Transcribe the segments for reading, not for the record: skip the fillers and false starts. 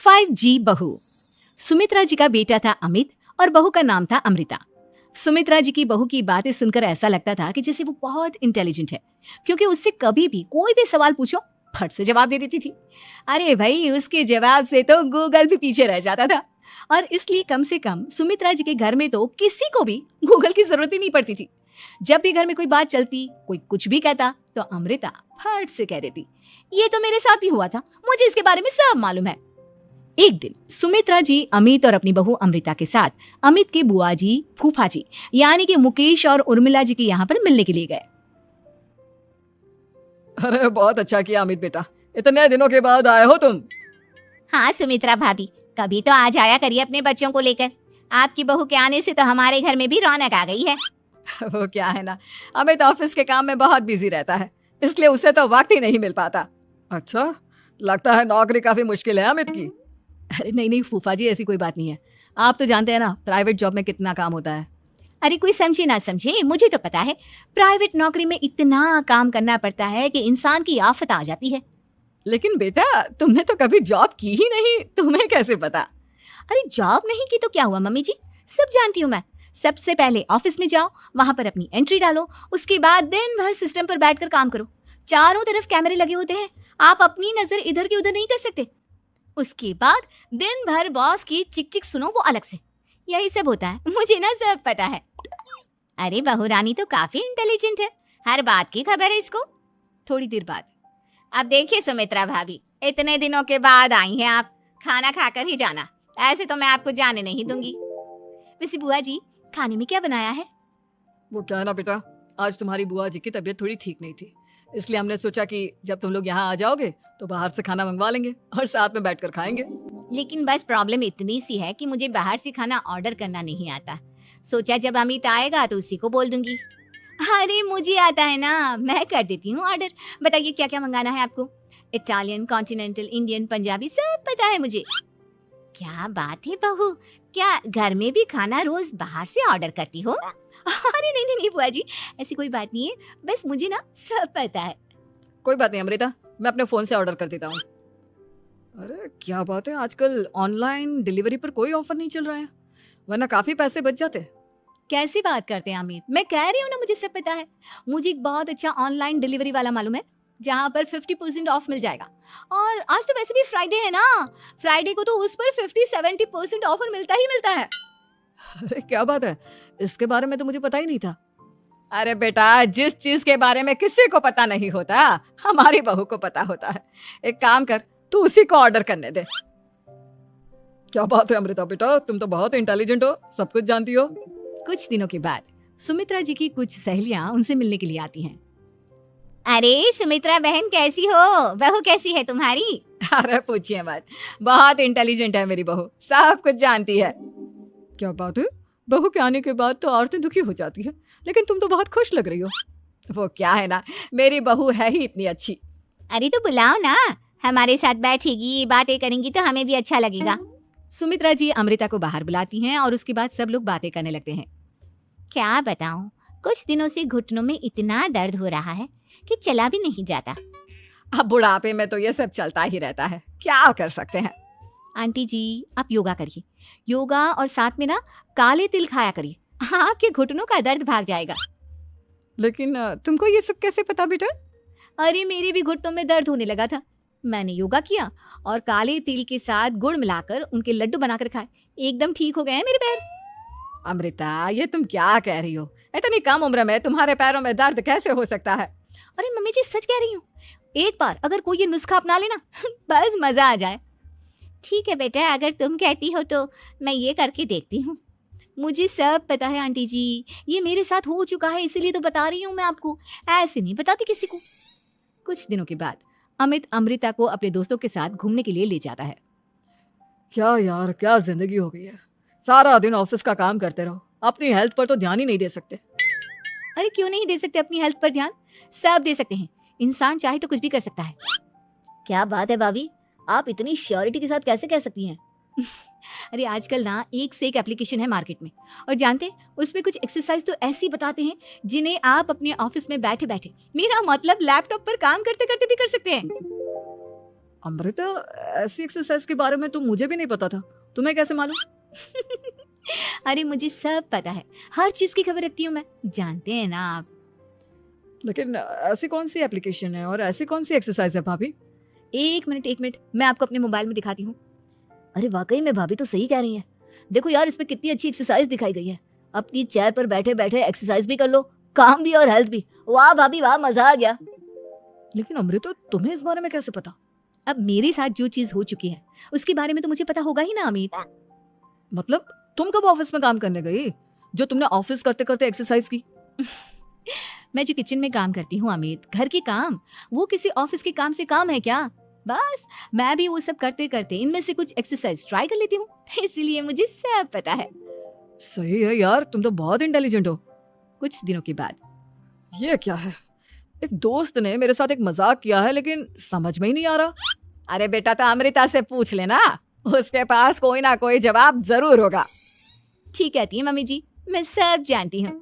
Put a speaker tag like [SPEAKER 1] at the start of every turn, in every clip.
[SPEAKER 1] 5G बहू। सुमित्रा जी का बेटा था अमित और बहू का नाम था अमृता। सुमित्रा जी की बहू की बातें सुनकर ऐसा लगता था कि जैसे वो बहुत इंटेलिजेंट है, क्योंकि उससे कभी भी कोई भी सवाल पूछो फट से जवाब दे देती थी। अरे भाई, उसके जवाब से तो गूगल भी पीछे रह जाता था। और इसलिए कम से कम सुमित्रा जी के घर में तो किसी को भी गूगल की जरूरत ही नहीं पड़ती थी। जब भी घर में कोई बात चलती, कोई कुछ भी कहता, तो अमृता फट से कह देती, ये तो मेरे साथ भी हुआ था, मुझे इसके बारे में सब मालूम है। एक दिन सुमित्रा जी अमित और अपनी बहू अमृता के साथ अमित के बुआ जी, फूफा जी यानी कि मुकेश और उर्मिला जी के यहाँ पर मिलने के लिए गए।
[SPEAKER 2] अरे बहुत अच्छा किया अमित बेटा, इतने दिनों के बाद आए हो तुम।
[SPEAKER 3] हाँ सुमित्रा भाभी, कभी तो आ जाया करिए अपने बच्चों को लेकर। आपकी बहू के आने से तो हमारे घर में भी रौनक आ गई है।
[SPEAKER 2] वो क्या है ना, अमित ऑफिस के काम में बहुत बिजी रहता है, इसलिए उसे तो वक्त ही नहीं मिल पाता। अच्छा, लगता है नौकरी काफी मुश्किल है अमित की।
[SPEAKER 1] अरे नहीं फूफा जी, ऐसी कोई बात नहीं है। आप तो जानते हैं ना प्राइवेट जॉब में कितना काम होता है।
[SPEAKER 3] अरे कोई समझे ना समझे, मुझे तो पता है प्राइवेट नौकरी में इतना काम करना पड़ता है कि इंसान की आफत आ जाती है।
[SPEAKER 2] लेकिन बेटा, तुमने तो कभी जॉब की ही नहीं, तुम्हें कैसे पता?
[SPEAKER 3] अरे जॉब नहीं की तो क्या हुआ मम्मी जी, सब जानती हूँ मैं। सबसे पहले ऑफिस में जाओ, वहां पर अपनी एंट्री डालो, उसके बाद दिन भर सिस्टम पर बैठकर काम करो। चारों तरफ कैमरे लगे होते हैं, आप अपनी नजर इधर की उधर नहीं कर सकते। उसके बाद दिन भर बॉस की चिक चिक सुनो, वो अलग से। यही सब होता है, मुझे ना सब पता है। अरे बहू रानी तो काफी इंटेलिजेंट है, हर बात की खबर है इसको।
[SPEAKER 1] थोड़ी देर बाद,
[SPEAKER 3] अब देखिए सुमित्रा भाभी, इतने दिनों के बाद आई हैं आप, खाना खाकर ही जाना, ऐसे तो मैं आपको जाने नहीं दूंगी।
[SPEAKER 1] वैसे बुआ जी, खाने में क्या बनाया है?
[SPEAKER 2] वो क्या है ना बेटा, आज तुम्हारी बुआ जी की तबीयत थोड़ी ठीक नहीं थी, इसलिए हमने सोचा कि जब तुम लोग यहाँ आ जाओगे तो बाहर से खाना मंगवा लेंगे और साथ में बैठकर खाएंगे।
[SPEAKER 3] लेकिन बस प्रॉब्लम इतनी सी है कि मुझे बाहर से खाना ऑर्डर करना नहीं आता। सोचा जब अमित आएगा तो उसी को बोल दूंगी। अरे मुझे आता है ना, मैं कर देती हूँ ऑर्डर। बताइए क्या क्या मंगाना है आपको? इटालियन, कॉन्टिनेंटल, इंडियन, पंजाबी, सब पता है मुझे। क्या बात है बहू, क्या घर में भी खाना रोज बाहर से ऑर्डर करती हो?
[SPEAKER 1] अरे नहीं बुआ जी, ऐसी कोई बात नहीं है, बस मुझे ना सब पता है।
[SPEAKER 2] कोई बात नहीं अमृता, मैं अपने फोन से ऑर्डर कर देता हूँ। अरे क्या बात है, आजकल ऑनलाइन डिलीवरी पर कोई ऑफर नहीं चल रहा है, वरना काफी पैसे बच जाते।
[SPEAKER 1] कैसी बात करते हैं अमित, मैं कह रही हूँ ना मुझे सब पता है। मुझे एक बहुत अच्छा ऑनलाइन डिलीवरी वाला मालूम है, जहाँ पर 50% ऑफ मिल जाएगा। और आज तो वैसे भी फ्राइडे है ना, फ्राइडे को तो उस पर 50-70% ऑफर मिलता ही मिलता है।
[SPEAKER 2] अरे क्या बात है, इसके बारे में तो मुझे पता ही नहीं था। अरे बेटा, जिस चीज के बारे में किसी को पता नहीं होता, हमारी बहू को पता होता है। एक काम कर, तू उसी को ऑर्डर करने दे। क्या बात है अमृता बेटा, तुम तो बहुत इंटेलिजेंट हो, सब कुछ जानती हो।
[SPEAKER 1] कुछ दिनों के बाद सुमित्रा जी की कुछ सहेलियां उनसे मिलने के लिए आती हैं।
[SPEAKER 3] अरे सुमित्रा बहन कैसी हो, बहू कैसी है तुम्हारी?
[SPEAKER 2] अरे पूछिए मत, बहुत इंटेलिजेंट है मेरी बहू, सब कुछ जानती है। क्या बात है, बहू के आने के बाद तो औरतें दुखी हो जाती है, लेकिन तुम तो बहुत खुश लग रही हो। वो क्या है ना, मेरी बहू है ही इतनी अच्छी।
[SPEAKER 3] अरे तो बुलाओ ना, हमारे साथ बैठेगी, बातें करेंगी तो हमें भी अच्छा लगेगा।
[SPEAKER 1] सुमित्रा जी अमृता को बाहर बुलाती हैं और उसके बाद सब लोग बातें करने लगते हैं।
[SPEAKER 3] क्या बताऊं, कुछ दिनों से घुटनों में इतना दर्द हो रहा है कि चला भी नहीं जाता।
[SPEAKER 2] अब बुढ़ापे में तो ये सब चलता ही रहता है, क्या कर सकते हैं।
[SPEAKER 1] आंटी जी, आप योगा करिए, योगा और साथ में ना काले तिल खाया करिए, आपके घुटनों का दर्द भाग जाएगा।
[SPEAKER 2] लेकिन तुमको ये सब कैसे पता बेटा?
[SPEAKER 1] अरे मेरे भी घुटनों में दर्द होने लगा था, मैंने योगा किया और काले तिल के साथ गुड़ मिलाकर उनके लड्डू बनाकर खाए, एकदम ठीक हो गए हैं मेरे पैर।
[SPEAKER 2] अमृता, ये तुम क्या कह रही हो? इतनी कम उम्र में तुम्हारे पैरों में दर्द कैसे हो सकता है?
[SPEAKER 1] अरे मम्मी जी, सच कह रही हूँ, एक बार अगर कोई ये नुस्खा अपना लेना बस मजा आ जाए।
[SPEAKER 3] ठीक है बेटा, अगर तुम कहती हो तो मैं ये करके देखती हूँ।
[SPEAKER 1] मुझे सब पता है आंटी जी, ये मेरे साथ हो चुका है, इसीलिए तो बता रही हूँ मैं आपको, ऐसे नहीं बताती किसी को। कुछ दिनों के बाद अमित अमृता को अपने दोस्तों के साथ घूमने के लिए ले जाता है।
[SPEAKER 2] क्या यार, क्या जिंदगी हो गई है, सारा दिन ऑफिस का काम करते रहो, अपनी हेल्थ पर तो ध्यान ही नहीं दे सकते।
[SPEAKER 1] अरे क्यों नहीं दे सकते अपनी हेल्थ पर ध्यान, सब दे सकते हैं, इंसान चाहे तो कुछ भी कर सकता है।
[SPEAKER 3] क्या बात है भाभी, आप इतनी श्योरिटी के साथ कैसे कह सकती हैं?
[SPEAKER 1] अरे आजकल ना एक से एक एप्लीकेशन है मार्केट में, और जानते उसमें कुछ एक्सरसाइज तो ऐसी बताते हैं जिन्हें आप अपने ऑफिस में बैठे बैठे, मेरा मतलब लैपटॉप पर काम करते करते भी कर सकते हैं।
[SPEAKER 2] अमृता, ऐसी एक्सरसाइज के बारे में तो मुझे भी नहीं पता था, तुम्हें कैसे मालूम?
[SPEAKER 3] अरे मुझे सब पता है, हर चीज की खबर रखती हूँ मैं, जानते हैं ना आप।
[SPEAKER 2] लेकिन ऐसी कौन सी एप्लीकेशन है और ऐसी कौन सी एक्सरसाइज है भाभी?
[SPEAKER 3] एक मिनट, मैं आपको अपने मोबाइल में दिखाती हूँ। अरे वाकई में भाभी तो सही कह रही हैं। देखो यार, इसमें कितनी अच्छी एक्सरसाइज दिखाई गई है। अपनी चेयर पर बैठे बैठे एक्सरसाइज भी कर लो, काम भी और हेल्थ भी। वाह भाभी वाह, मजा आ गया।
[SPEAKER 2] लेकिन अमृता, तुम्हें इस बारे में कैसे पता?
[SPEAKER 1] अब मेरे साथ जो चीज हो चुकी है उसके बारे में तो मुझे पता होगा ही ना अमित।
[SPEAKER 2] मतलब तुम कब ऑफिस में काम करने गई जो तुमने ऑफिस करते करते एक्सरसाइज की?
[SPEAKER 1] मैं जो किचन में काम करती हूँ अमित, घर के काम, वो किसी ऑफिस के काम से काम है क्या? बस मैं भी वो सब करते करते इनमें से कुछ एक्सरसाइज ट्राई कर लेती हूँ, इसीलिए मुझे सब पता है।
[SPEAKER 2] सही है यार, तुम तो बहुत इंटेलिजेंट हो।
[SPEAKER 1] कुछ दिनों के बाद
[SPEAKER 2] ये क्या है? एक दोस्त ने मेरे साथ एक मजाक किया है, लेकिन समझ में ही नहीं आ रहा।
[SPEAKER 4] अरे बेटा, तो अमृता से पूछ लेना, उसके पास कोई ना कोई जवाब जरूर होगा।
[SPEAKER 3] ठीक कहती है मम्मी जी, मैं सब जानती हूँ।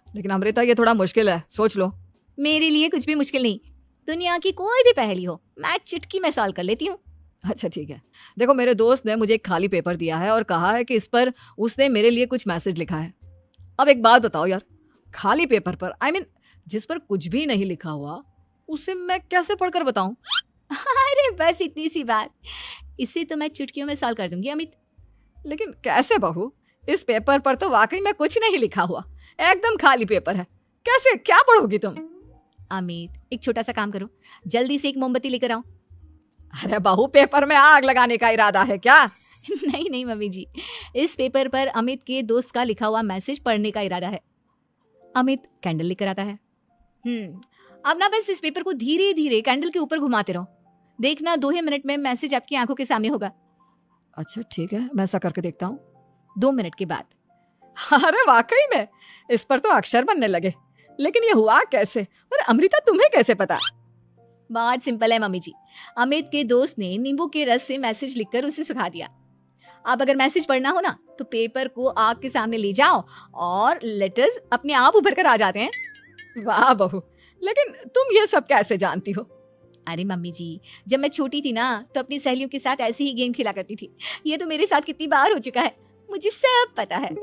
[SPEAKER 2] लेकिन अमृता, ये थोड़ा मुश्किल है, सोच लो।
[SPEAKER 3] मेरे लिए कुछ भी मुश्किल नहीं, दुनिया की कोई भी पहेली हो मैं चुटकी में सॉल्व कर लेती हूँ।
[SPEAKER 2] अच्छा ठीक है, देखो मेरे दोस्त ने मुझे एक खाली पेपर दिया है और कहा है कि इस पर उसने मेरे लिए कुछ मैसेज लिखा है। अब एक बात बताओ यार, खाली पेपर पर, I mean, जिस पर कुछ भी नहीं लिखा हुआ, उसे मैं कैसे पढ़कर बताऊं?
[SPEAKER 3] अरे बस इतनी सी बात, इसे तो मैं चुटकियों में सॉल्व कर दूंगी अमित।
[SPEAKER 4] लेकिन कैसे बहू? इस पेपर पर तो वाकई में कुछ नहीं लिखा हुआ, एकदम खाली पेपर है। कैसे, क्या पढ़ोगी तुम?
[SPEAKER 3] अमित, एक छोटा सा काम करो, जल्दी से एक मोमबत्ती लेकर आओ।
[SPEAKER 4] अरे बहू, पेपर में आग लगाने का इरादा है क्या?
[SPEAKER 3] नहीं मम्मी जी, इस पेपर पर अमित के दोस्त का लिखा हुआ मैसेज पढ़ने का इरादा है।
[SPEAKER 1] अमित कैंडल लेकर आता है।
[SPEAKER 3] अब ना बस इस पेपर को धीरे धीरे कैंडल के ऊपर घुमाते रहो, देखना 2 ही मिनट में मैसेज आपकी आंखों के सामने होगा।
[SPEAKER 2] अच्छा ठीक है, मैं ऐसा करके देखता हूँ।
[SPEAKER 1] 2 मिनट के बाद
[SPEAKER 4] अरे वाकई में इस पर तो अक्षर बनने लगे, लेकिन ये हुआ कैसे? और अमृता, तुम्हें कैसे पता?
[SPEAKER 3] बहुत सिंपल है मम्मी जी, अमित के दोस्त ने नींबू के रस से मैसेज लिखकर उसे सुखा दिया। अब अगर मैसेज पढ़ना हो ना तो पेपर को आग के सामने ले जाओ और लेटर्स अपने आप उभर कर आ जाते हैं।
[SPEAKER 4] वाह बहू, लेकिन तुम ये सब कैसे जानती हो?
[SPEAKER 3] अरे मम्मी जी, जब मैं छोटी थी ना तो अपनी सहेलियों के साथ ऐसे ही गेम खेला करती थी। ये तो मेरे साथ कितनी बार हो चुका है, मुझे सब पता है।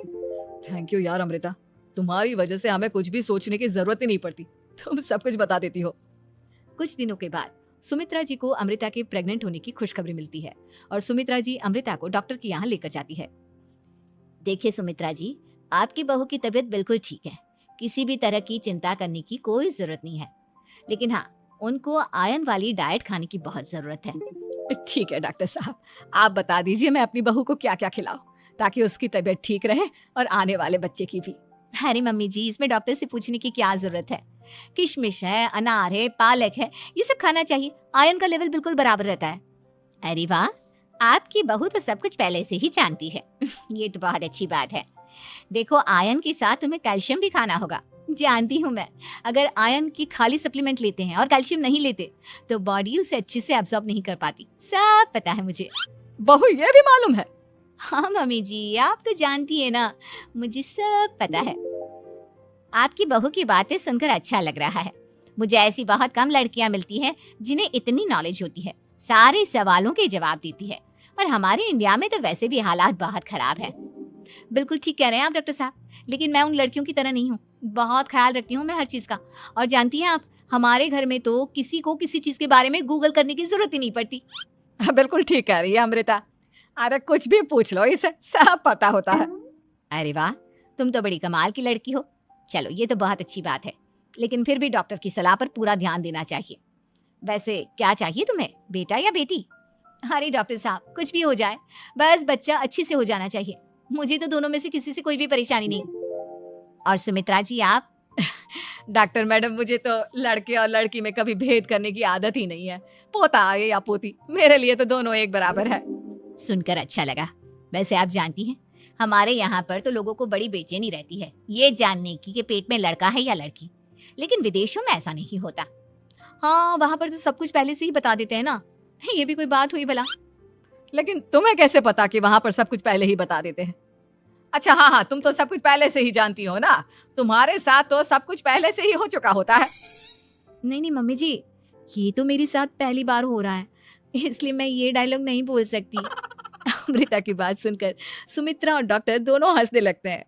[SPEAKER 2] थैंक यू यार अमृता, तुम्हारी वजह से हमें कुछ भी सोचने की जरूरत ही नहीं पड़ती, तुम सब कुछ बता देती हो।
[SPEAKER 1] कुछ दिनों के बाद सुमित्रा जी को अमृता के प्रेग्नेंट होने की खुशखबरी मिलती है और सुमित्रा जी अमृता को डॉक्टर के यहाँ लेकर जाती है।
[SPEAKER 3] देखिए सुमित्रा जी, आपकी बहू की तबीयत बिल्कुल ठीक है, किसी भी तरह की चिंता करने की कोई जरूरत नहीं है, लेकिन हाँ, उनको आयरन वाली डाइट खाने की बहुत जरूरत है।
[SPEAKER 4] ठीक है डॉक्टर साहब, आप बता दीजिए मैं अपनी बहू को क्या क्या खिलाऊं ताकि उसकी तबीयत ठीक रहे और आने वाले बच्चे की भी।
[SPEAKER 3] अरे मम्मी जी, इसमें डॉक्टर से पूछने की क्या जरूरत है, किशमिश है, अनार है, पालक है, ये सब खाना चाहिए, आयरन का लेवल बिल्कुल बराबर रहता है। अरे वाह, आपकी बहू तो सब कुछ पहले से ही जानती है। ये तो बहुत अच्छी बात है। देखो, आयरन के साथ तुम्हें कैल्शियम भी खाना होगा। जानती हूँ मैं, अगर आयरन की खाली सप्लीमेंट लेते हैं और कैल्शियम नहीं लेते तो बॉडी उसे अच्छे से एब्जॉर्ब नहीं कर पाती, सब पता है मुझे।
[SPEAKER 4] बहू, ये भी मालूम है?
[SPEAKER 3] हाँ मम्मी जी, आप तो जानती है ना, मुझे सब पता है। आपकी बहू की बातें सुनकर अच्छा लग रहा है। मुझे ऐसी बहुत कम लड़कियां मिलती हैं जिन्हें इतनी नॉलेज होती है, सारे सवालों के जवाब देती है, और हमारे इंडिया में तो वैसे भी हालात बहुत खराब है। बिल्कुल ठीक कह रहे हैं आप डॉक्टर साहब, लेकिन मैं उन लड़कियों की तरह नहीं हूँ, बहुत ख्याल रखती हूँ मैं हर चीज का। और जानती हैं आप, हमारे घर में तो किसी को किसी चीज के बारे में गूगल करने की जरूरत ही नहीं पड़ती।
[SPEAKER 4] बिल्कुल ठीक कह रही है अमृता, अरे कुछ भी पूछ लो, इसे सब पता होता है।
[SPEAKER 3] अरे वाह, तुम तो बड़ी कमाल की लड़की हो। चलो, ये तो बहुत अच्छी बात है, लेकिन फिर भी डॉक्टर की सलाह पर पूरा ध्यान देना चाहिए। वैसे क्या चाहिए तुम्हें, बेटा या बेटी? अरे डॉक्टर साहब, कुछ भी हो जाए, बस बच्चा अच्छे से हो जाना चाहिए। मुझे तो दोनों में से किसी से कोई भी परेशानी नहीं। और सुमित्रा जी, आप?
[SPEAKER 4] डॉक्टर मैडम, मुझे तो लड़के और लड़की में कभी भेद करने की आदत ही नहीं है, पोता आए या पोती, मेरे लिए तो दोनों एक बराबर है।
[SPEAKER 3] सुनकर अच्छा लगा। वैसे आप जानती हैं, हमारे यहाँ पर तो लोगों को बड़ी बेचैनी रहती है ये जानने की कि पेट में लड़का है या लड़की, लेकिन विदेशों में ऐसा नहीं होता। हाँ, वहाँ पर तो सब कुछ पहले से ही बता देते हैं ना, ये भी कोई बात हुई भला?
[SPEAKER 4] लेकिन तुम्हें कैसे पता कि वहां पर सब कुछ पहले ही बता देते हैं? अच्छा हाँ, तुम तो सब कुछ पहले से ही जानती हो ना, तुम्हारे साथ तो सब कुछ पहले से ही हो चुका होता है।
[SPEAKER 1] नहीं मम्मी जी, ये तो मेरे साथ पहली बार हो रहा है। इसलिए मैं ये डायलॉग नहीं बोल सकती। अमृता की बात सुनकर सुमित्रा और डॉक्टर दोनों हंसने लगते हैं।